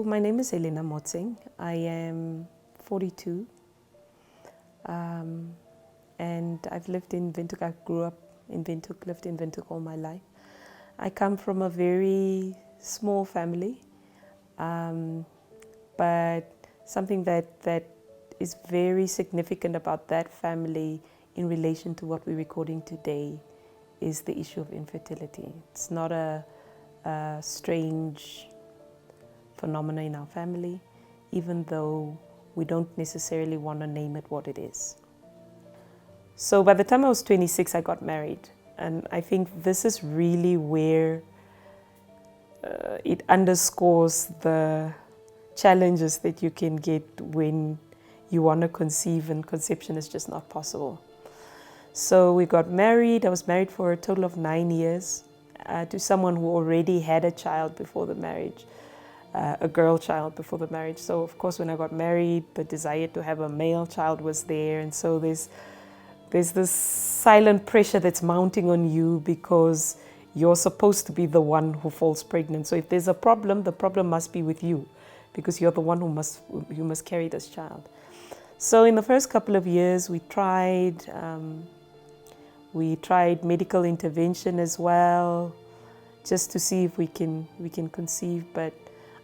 My name is Elena Motseng. I am 42 and I've lived in Windhoek. I grew up in Windhoek, lived in Windhoek all my life. I come from a very small family, but something that is very significant about that family in relation to what we're recording today is the issue of infertility. It's not a strange phenomena in our family, even though we don't necessarily want to name it what it is. So by the time I was 26, I got married. And I think this is really where it underscores the challenges that you can get when you want to conceive and conception is just not possible. So we got married. I was married for a total of 9 years to someone who already had a child before the marriage, a girl child before the marriage. So of course when I got married, the desire to have a male child was there. And so there's this silent pressure that's mounting on you because you're supposed to be the one who falls pregnant. So if there's a problem, the problem must be with you because you're the one who must carry this child. So in the first couple of years, we tried medical intervention as well, just to see if we can conceive. But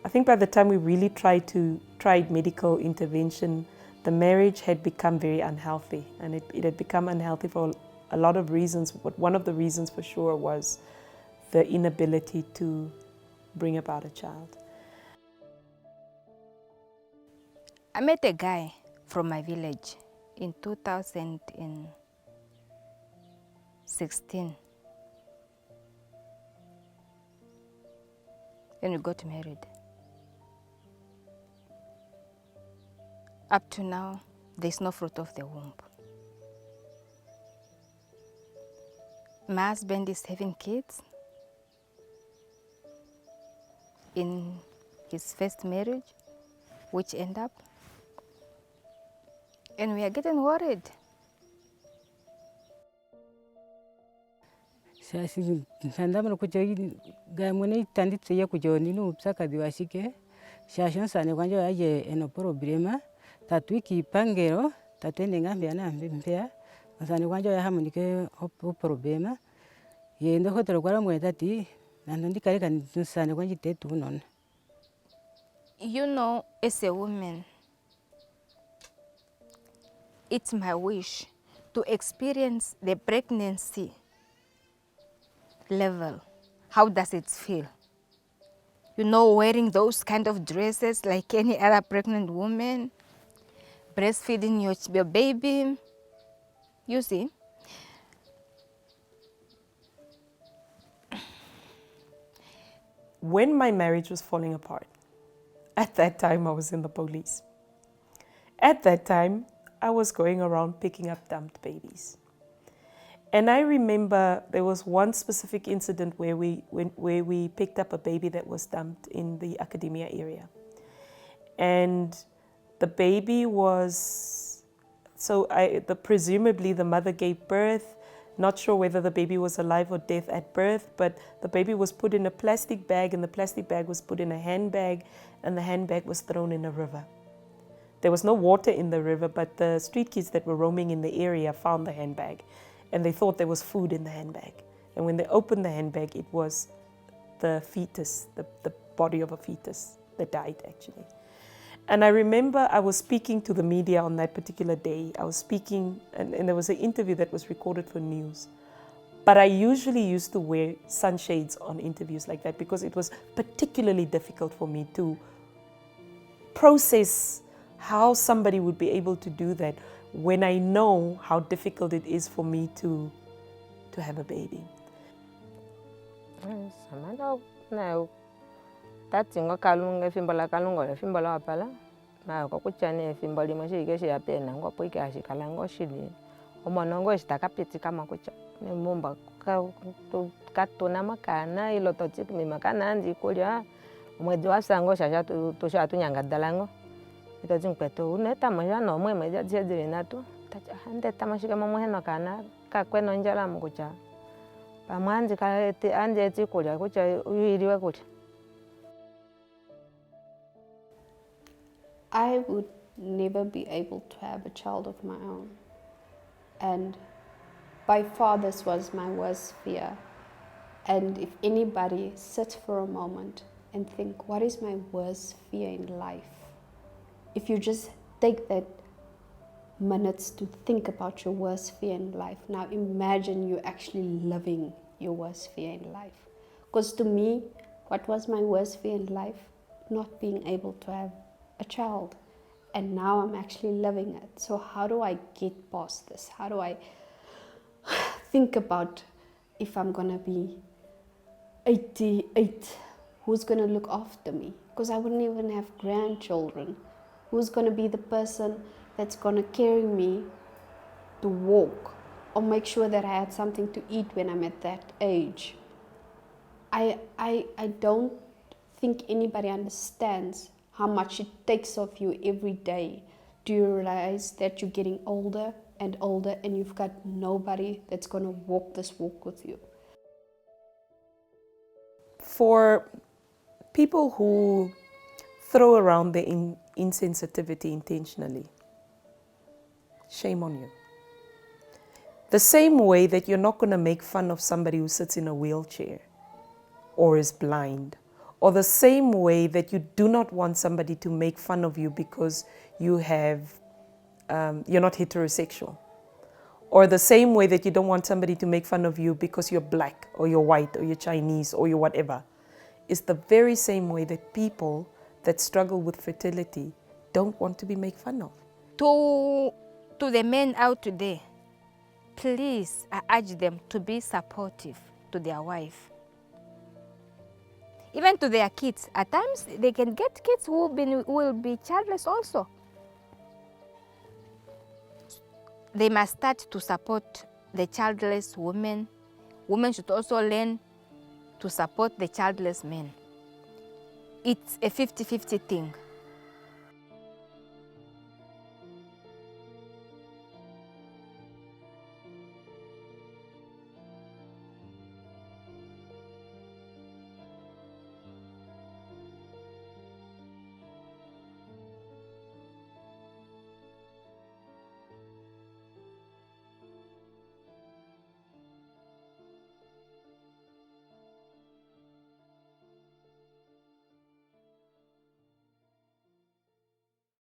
I think by the time we really tried medical intervention, the marriage had become very unhealthy, and it had become unhealthy for a lot of reasons. But one of the reasons for sure was the inability to bring about a child. I met a guy from my village in 2016. Then we got married. Up to now, there's no fruit of the womb. My husband is having kids in his first marriage, which end up, and we are getting worried. Sasi sandamana kucho gamone tanditse ya kucho ninu psaka diwashike shashon sane kwanjo aje eno problema tatwiki pangero tatwende ngambe ana mbea sane kwanjo ya hamunike o problema ye ndo hotero kwala mwe tati nando ndikale kan sane kwanji tetu non. You know, as a woman, it's my wish to experience the pregnancy level. How does it feel? You know, wearing those kind of dresses like any other pregnant woman, breastfeeding your baby, you see. When my marriage was falling apart, at that time I was in the police. At that time, I was going around picking up dumped babies. And I remember there was one specific incident where we picked up a baby that was dumped in the academia area. And the baby was, presumably the mother gave birth, not sure whether the baby was alive or dead at birth, but the baby was put in a plastic bag, and the plastic bag was put in a handbag, and the handbag was thrown in a river. There was no water in the river, but the street kids that were roaming in the area found the handbag, and they thought there was food in the handbag. And when they opened the handbag, it was the fetus, the body of a fetus that died actually. And I remember I was speaking to the media on that particular day. I was speaking, and there was an interview that was recorded for news. But I usually used to wear sunshades on interviews like that because it was particularly difficult for me to process how somebody would be able to do that when I know how difficult it is for me to have a baby. Tatsingo kalunga fimbola kalunga fimbola wapala ma ko kuchane fimboli mashi ke shi apena ngo poika shi kalango shili omonongo shitakapiti kama kucha ne mumba ka katona makana ilo tochik mi makana ndi kulya mwezi wa sango shasha to sha tunyanga dalango ito jinkweto uneta moja no mwe meja jeje natu tacha hande tamashika mamwe no kana ka kweno njala mukucha pamwanzi ka anje ti kulya kucha uyiriwe kulya. I would never be able to have a child of my own. And by far this was my worst fear. And if anybody sits for a moment and think, what is my worst fear in life? If you just take that minutes to think about your worst fear in life, now imagine you actually living your worst fear in life. Because to me, what was my worst fear in life? Not being able to have a child. And now I'm actually living it. So how do I get past this? How do I think about if I'm going to be 88, who's going to look after me? Because I wouldn't even have grandchildren. Who's going to be the person that's going to carry me to walk or make sure that I had something to eat when I'm at that age? I don't think anybody understands how much it takes of you every day. Do you realize that you're getting older and older and you've got nobody that's going to walk this walk with you? For people who throw around the insensitivity intentionally, shame on you. The same way that you're not going to make fun of somebody who sits in a wheelchair or is blind, or the same way that you do not want somebody to make fun of you because you're not heterosexual, or the same way that you don't want somebody to make fun of you because you're black or you're white or you're Chinese or you're whatever, is the very same way that people that struggle with fertility don't want to be made fun of. To the men out there, please, I urge them to be supportive to their wife. Even to their kids. At times, they can get kids who will be childless also. They must start to support the childless women. Women should also learn to support the childless men. It's a 50-50 thing.